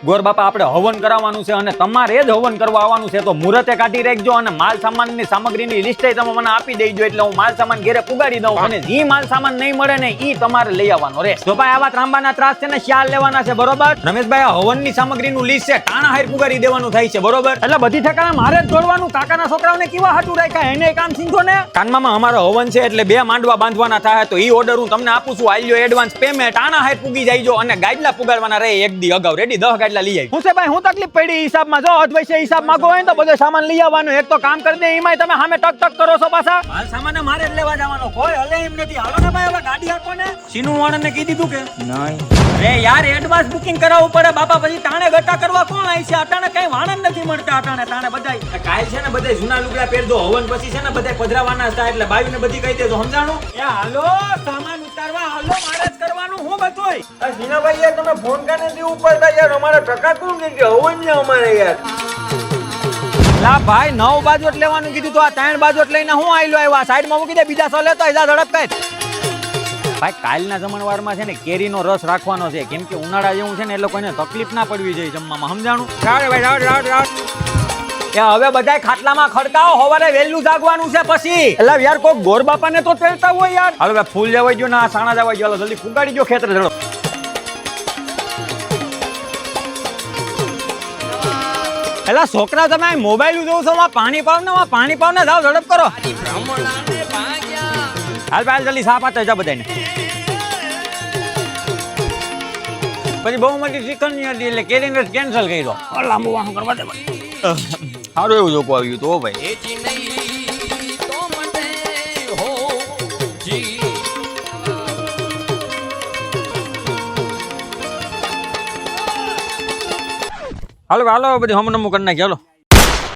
ગોર બાપા આપણે હવન કરાવવાનું છે અને તમારે જ હવન કરવા આવવાનું છે, તો મુહૂર્તે કાઢી રાખજો અને માલ સામાનની સામગ્રીની લિસ્ટ તમે મને આપી દેજો, એટલે હું માલ સામાન ઘરે પુગાડી દઉં અને જે માલ સામાન નહીં મળે ને ઈ તમારે લઈ આવવાનો રે. જો ભાઈ આવા ત્રાંબાના ત્રાસ છે ને શાલ લેવાના છે, બરોબર? રમેશભાઈ આ હવનની સામગ્રીનું લિસ્ટ છે, ટાણા હાર પુગાડી દેવાનું થાય છે, બરોબર? એટલે બધી ઠેકાણા મારે જ જોડવાનું. કાકાના છોકરાઓને કેવા હાટું રાખ્યા, એને કામ શીખો ને. કાનમાં અમારો હવન છે એટલે 2 માંડવા બાંધવાના થાય, તો ઈ ઓર્ડર હું તમને આપું છું. આલ્યો એડવાન્સ પેમેન્ટ, ટાણા હાર પુગી જાયજો અને ગાડલા પુગાડવાના રહે એક દી અગાઉ. રેડી? 10 ગાડલા લઈ આવી. હું છે ભાઈ, હું તકલીફ પડી હિસાબમાં. જો અધવૈસે હિસાબ માંગો હોય તો બધો સામાન લઈ આવવાનો. એક તો કામ કરી દે, એમાંય તમે સામે ટક ટક કરો છો પાછા. માલ સામાન મારે જ લેવા જવાનો, કોઈ હલે એમ નથી. હાલો ને ભાઈ, હવે ગાડી આપો ને. સીનું વાળાને કહી દીધું કે નહીં? અરે યાર, એડવાન્સ બુકિંગ કરાવવું પડે બાપા, પછી તાણે ગટા કરવા કોણ આવી છે? અટાણે કઈ વાણન નથી મળતા. તાણે બધાય કાલ છે ને, બધા જૂના લુગડા પહેરજો. હવન પછી છે ને બધા પધરાવાના હતા, એટલે બાયુને બધી કહી દેજો, સમજાણું? એ હાલો સામાન ઉતારવા, હાલો મારે જ કરવાનું. હું બતોય આ સીનાભાઈ યાર, તમે ફોન કાને દી ઉપર તા યાર, અમારા ટકા કોણ કે હવન ને અમારે યાર. લા ભાઈ 9 બાજુ લેવાનું કીધું તો આ 3 બાજુ લઈને હું આયલો આવ્યા. સાઈડમાં મૂકી દે, બીજા સો લેતો જા ઝડપ કર. ભાઈ કાલના જમણવારમાં છે ને કેરીનો રસ રાખવાનો છે, કેમ કે ઉનાળા જેવું છે ને એટલે કોઈને તકલીફ ના પડવી જોઈએ જમવામાં, સમજાણું? હવે બધા ખાટલામાં ખડકાઓ, સવારે વહેલું જાગવાનું છે પછી. એટલે યાર કોઈ ગોર બાપાને તો તેડતા હોય યાર. હવે ફૂલ જવાઈ ગયો ને સાણા જવાઈ ગયો, જલ્દી ફુગાડી ગયો ખેતર જડો. એલા છોકરા, તમે મોબાઈલ જોઉં છો, પાણી પાવ ને જાઓ ઝડપ કરો. હાલ ભાઈ જલ્દી સાપ આપતા જા બધાને. પછી બહુ મોટી શિખંડ ની હતી એટલે કેરીને રસ કેન્સલ કર્યો. લાંબુ વાહન કરવા દે. સારું એવું જોકો આવ્યું તો ભાઈ. હાલો હાલો, બધી હમ નમું કરી નાખી. હાલો